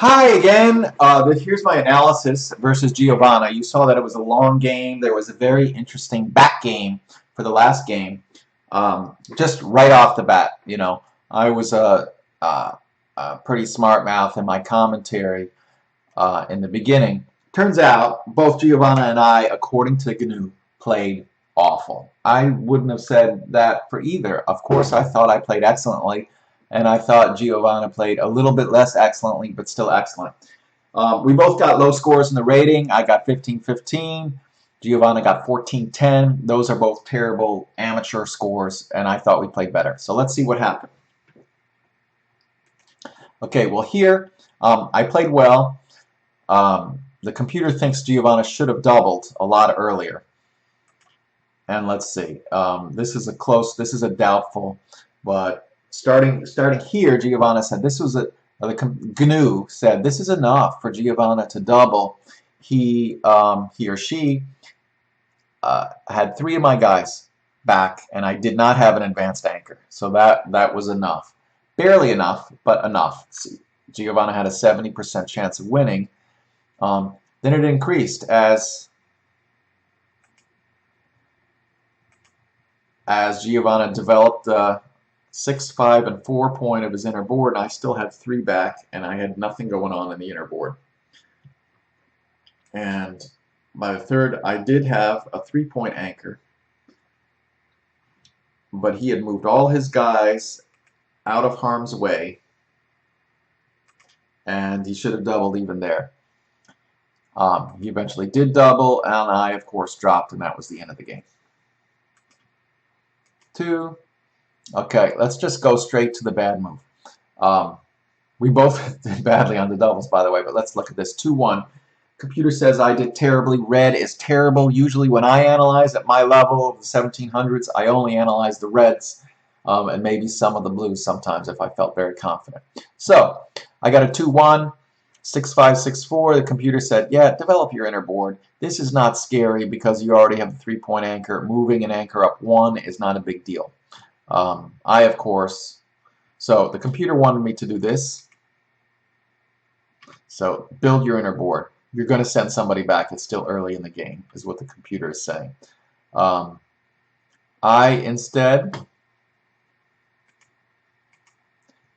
Hi again. Here's my analysis versus Giovanna. You saw that it was a long game. There was a very interesting back game for the last game. Just right off the bat, I was a pretty smart mouth in my commentary in the beginning. Turns out both Giovanna and I, according to GNU, played awful. I wouldn't have said that for either. Of course, I thought I played excellently, and I thought Giovanna played a little bit less excellently, but still excellent. We both got low scores in the rating. I got 15-15. Giovanna got 14-10. Those are both terrible amateur scores, and I thought we played better. So let's see what happened. Okay, well here, I played well. The computer thinks Giovanna should have doubled a lot earlier. And let's see. This is a doubtful, but starting here, Giovanna said this was the GNU said this is enough for Giovanna to double. He or she had 3 of my guys back, and I did not have an advanced anchor, so that was enough. Barely enough, but enough. See, Giovanna had a 70% chance of winning. Then it increased as Giovanna developed 6, 5, and 4 point of his inner board, and I still had 3 back, and I had nothing going on in the inner board. And by the third, I did have a 3-point anchor, but he had moved all his guys out of harm's way, and he should have doubled even there. He eventually did double, and I, of course, dropped, and that was the end of the game. 2. Okay, let's just go straight to the bad move. We both did badly on the doubles, by the way, but let's look at this. 2-1. Computer says I did terribly. Red is terrible. Usually when I analyze at my level of the 1700s, I only analyze the reds and maybe some of the blues sometimes if I felt very confident. So I got a 2-1. 6-5, 6-4. The computer said, yeah, develop your inner board. This is not scary because you already have a 3-point anchor. Moving an anchor up 1 is not a big deal. Of course, so the computer wanted me to do this. So build your inner board. You're going to send somebody back. It's still early in the game, is what the computer is saying. I instead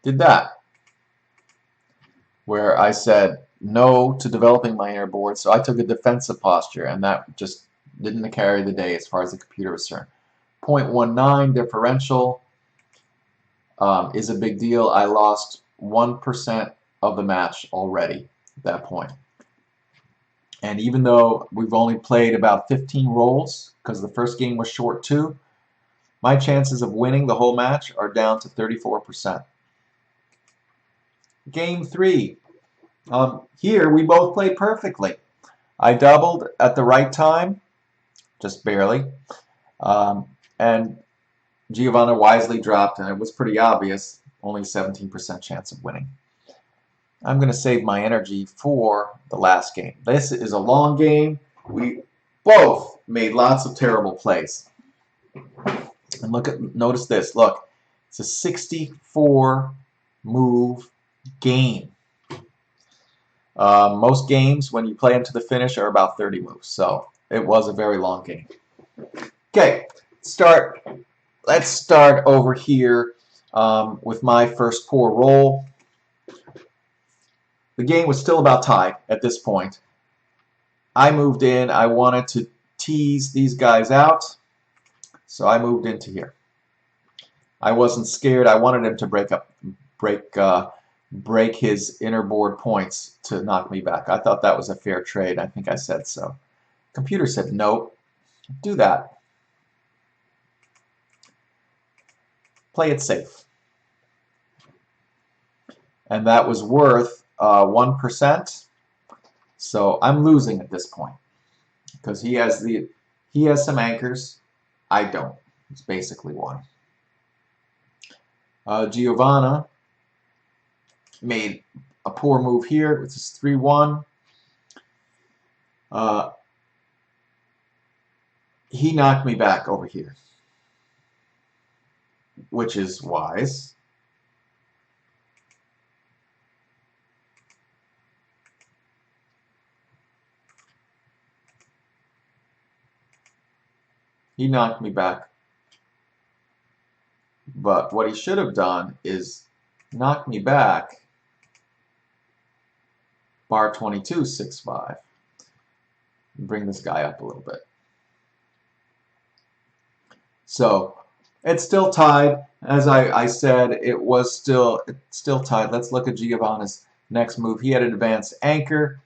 did that, where I said no to developing my inner board. So I took a defensive posture, and that just didn't carry the day as far as the computer was concerned. 0.19 differential is a big deal. I lost 1% of the match already at that point. And even though we've only played about 15 rolls, because the first game was short too, my chances of winning the whole match are down to 34%. Game 3. Here we both played perfectly. I doubled at the right time, just barely. And Giovanna wisely dropped, and it was pretty obvious, only 17% chance of winning. I'm going to save my energy for the last game. This is a long game. We both made lots of terrible plays. And notice this. Look, it's a 64 move game. Most games, when you play them to the finish, are about 30 moves. So it was a very long game. Okay, let's start over here with my first poor roll. The game was still about tied at this point. I moved in. I wanted to tease these guys out, so I moved into here. I wasn't scared. I wanted him to break his inner board points to knock me back. I thought that was a fair trade. I think I said so. Computer said, nope, do that. Play it safe. And that was worth 1%. So I'm losing at this point because he has some anchors. I don't. It's basically one. Giovanna made a poor move here, which is 3-1. He knocked me back over here, which is wise. He knocked me back. But what he should have done is knock me back bar 22, 6-5. Bring this guy up a little bit. So it's still tied. As I said, it's still tied. Let's look at Giovanna's next move. He had an advanced anchor.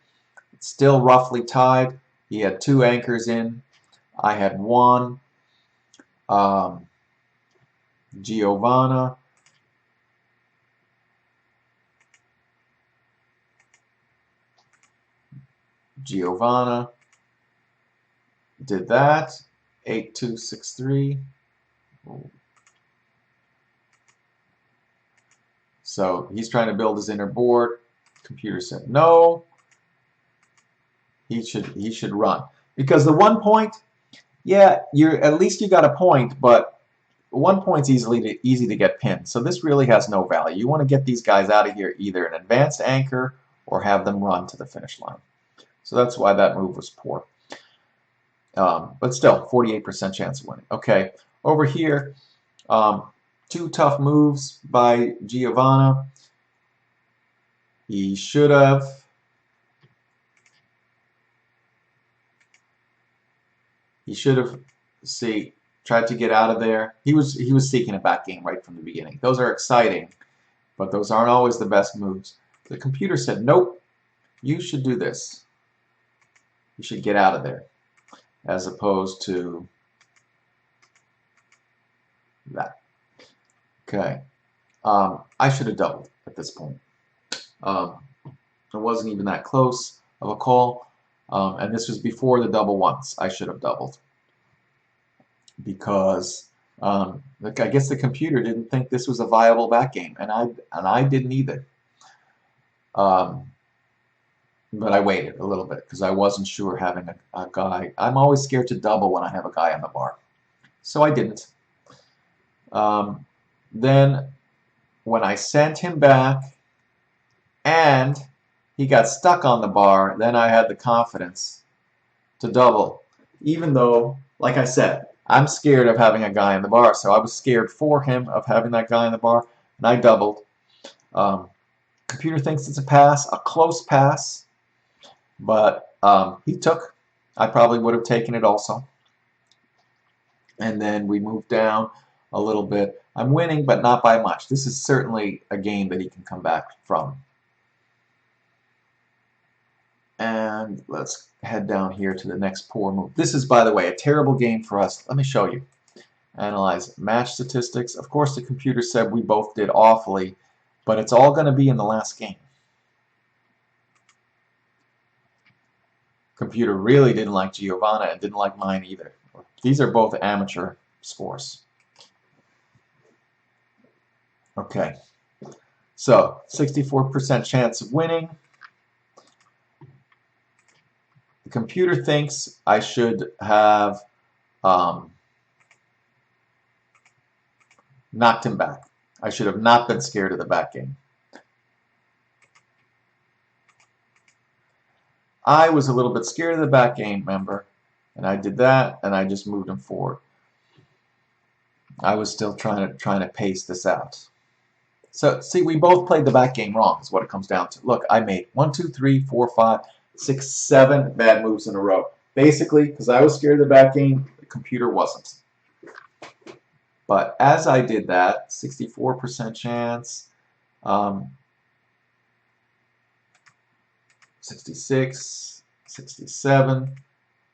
It's still roughly tied. He had 2 anchors in. I had 1. Giovanna. Did that. 8-2-6-3. So he's trying to build his inner board. Computer said no. He should run. Because the 1 point, yeah, at least you got a point, but 1 point's easy to get pinned. So this really has no value. You want to get these guys out of here, either an advanced anchor or have them run to the finish line. So that's why that move was poor. But still, 48% chance of winning. Okay, over here, 2 tough moves by Giovanna. He should have tried to get out of there. He was seeking a back game right from the beginning. Those are exciting, but those aren't always the best moves. The computer said, nope, you should do this. You should get out of there, as opposed to that. Okay. I should have doubled at this point. It wasn't even that close of a call. And this was before the double ones. I should have doubled. Because I guess the computer didn't think this was a viable back game. And I didn't either. But I waited a little bit because I wasn't sure having a guy. I'm always scared to double when I have a guy on the bar. So I didn't. Then when I sent him back and he got stuck on the bar, then I had the confidence to double. Even though, like I said, I'm scared of having a guy in the bar, so I was scared for him of having that guy in the bar, and I doubled. Computer thinks it's a pass, a close pass, but he took. I probably would have taken it also. And then we moved down a little bit. I'm winning, but not by much. This is certainly a game that he can come back from. And let's head down here to the next poor move. This is, by the way, a terrible game for us. Let me show you. Analyze match statistics. Of course, the computer said we both did awfully, but it's all going to be in the last game. Computer really didn't like Giovanna and didn't like mine either. These are both amateur scores. Okay, so 64% chance of winning. The computer thinks I should have knocked him back. I should have not been scared of the back game. I was a little bit scared of the back game, remember, and I did that, and I just moved him forward. I was still trying to pace this out. So, see, we both played the back game wrong, is what it comes down to. Look, I made 1, 2, 3, 4, 5, 6, 7 bad moves in a row. Basically, because I was scared of the back game, the computer wasn't. But as I did that, 64% chance, 66, 67,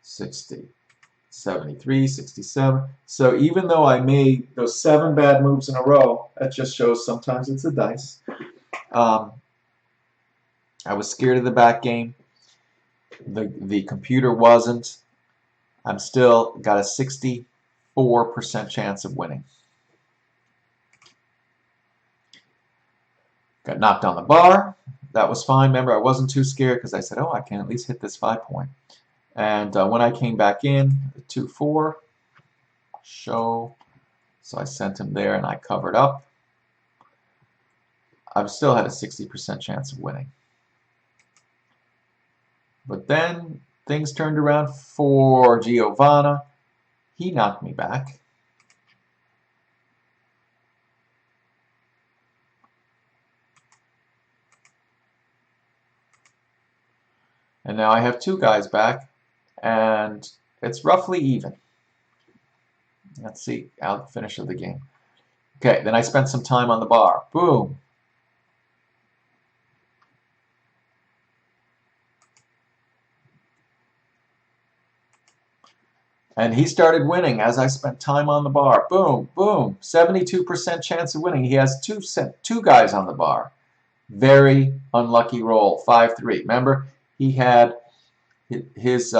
60, 73, 67. So even though I made those 7 bad moves in a row, that just shows sometimes it's a dice. I was scared of the back game. The computer wasn't. I'm still got a 64% chance of winning. Got knocked on the bar. That was fine. Remember, I wasn't too scared because I said, oh, I can at least hit this 5-point. And when I came back in, 2-4, show. So I sent him there and I covered up. I've still had a 60% chance of winning. But then things turned around for Giovanna. He knocked me back. And now I have two guys back, and it's roughly even. Let's see how the finish of the game. Okay, then I spent some time on the bar. Boom. And he started winning as I spent time on the bar. Boom, boom. 72% chance of winning. He has two guys on the bar. Very unlucky roll. 5-3. Remember, he had his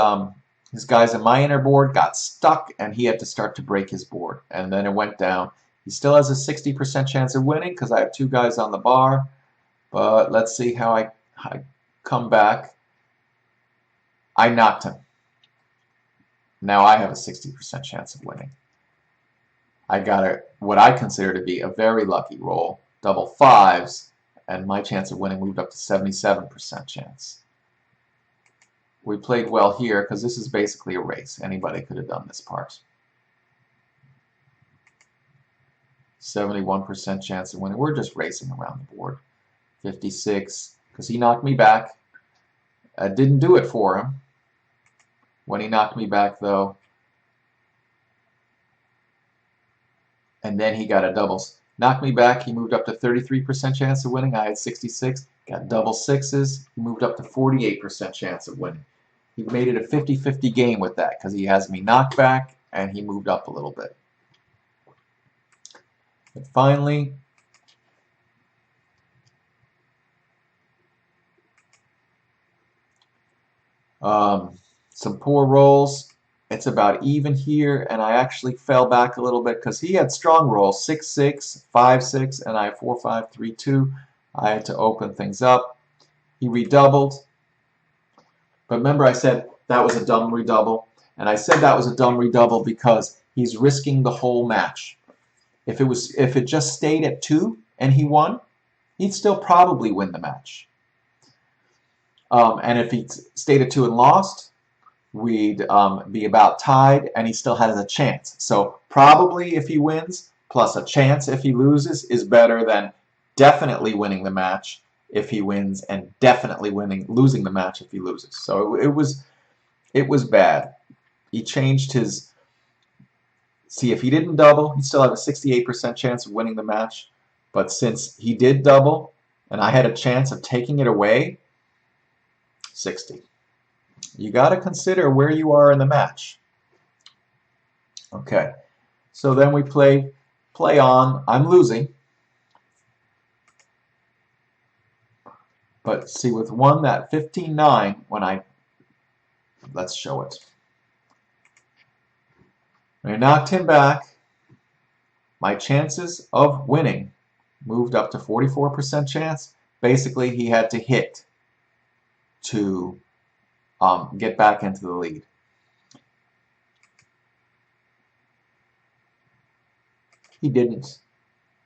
guys in my inner board got stuck, and he had to start to break his board. And then it went down. He still has a 60% chance of winning because I have two guys on the bar. But let's see how I come back. I knocked him. Now I have a 60% chance of winning. I got what I consider to be a very lucky roll, double fives, and my chance of winning moved up to 77% chance. We played well here because this is basically a race. Anybody could have done this part. 71% chance of winning. We're just racing around the board. 56, because he knocked me back. I didn't do it for him. When he knocked me back, though, and then he got a doubles. Knocked me back, he moved up to 33% chance of winning. I had 66. Got double sixes. He moved up to 48% chance of winning. He made it a 50-50 game with that because he has me knocked back and he moved up a little bit. But finally, some poor rolls. It's about even here, and I actually fell back a little bit because he had strong rolls, 6-6, 5-6, and I have 4-5, 3-2. I had to open things up. He redoubled. But remember I said that was a dumb redouble, and I said that was a dumb redouble because he's risking the whole match. If it just stayed at 2 and he won, he'd still probably win the match. And if he stayed at 2 and lost, we'd be about tied, and he still has a chance. So probably if he wins, plus a chance if he loses, is better than definitely winning the match if he wins and definitely losing the match if he loses. So it was bad. He changed his. See, if he didn't double, he'd still have a 68% chance of winning the match. But since he did double, and I had a chance of taking it away, 60. You got to consider where you are in the match. Okay, so then we play on. I'm losing. But see, with one that 15-9, let's show it. When I knocked him back, my chances of winning moved up to 44% chance. Basically, he had to hit to get back into the lead. He didn't,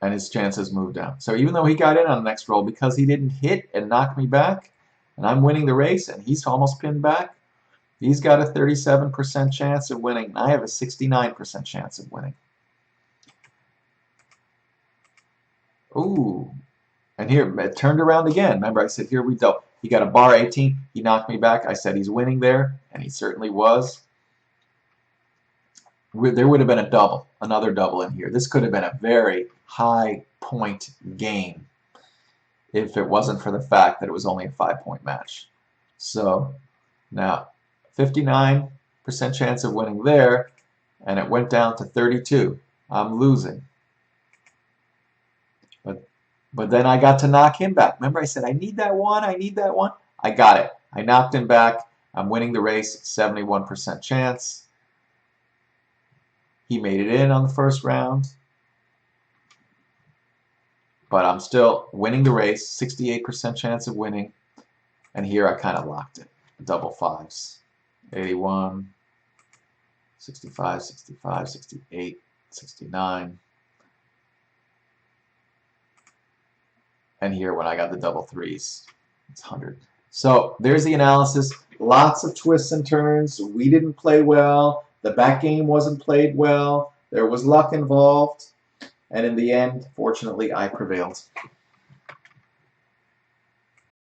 and his chances moved down. So even though he got in on the next roll, because he didn't hit and knock me back, and I'm winning the race, and he's almost pinned back, he's got a 37% chance of winning. I have a 69% chance of winning. Ooh, and here, it turned around again. Remember, I said, here we go. He got a bar 18. He knocked me back. I said he's winning there, and he certainly was. There would have been a double, another double in here. This could have been a very high point game if it wasn't for the fact that it was only a 5-point match. So now 59% chance of winning there, and it went down to 32. I'm losing. But then I got to knock him back. Remember I said, I need that one, I need that one. I got it. I knocked him back. I'm winning the race, 71% chance. He made it in on the first round. But I'm still winning the race, 68% chance of winning. And here I kind of locked it. Double fives. 81, 65, 65, 68, 69. And here, when I got the double threes, it's 100. So there's the analysis. Lots of twists and turns. We didn't play well. The back game wasn't played well. There was luck involved. And in the end, fortunately, I prevailed.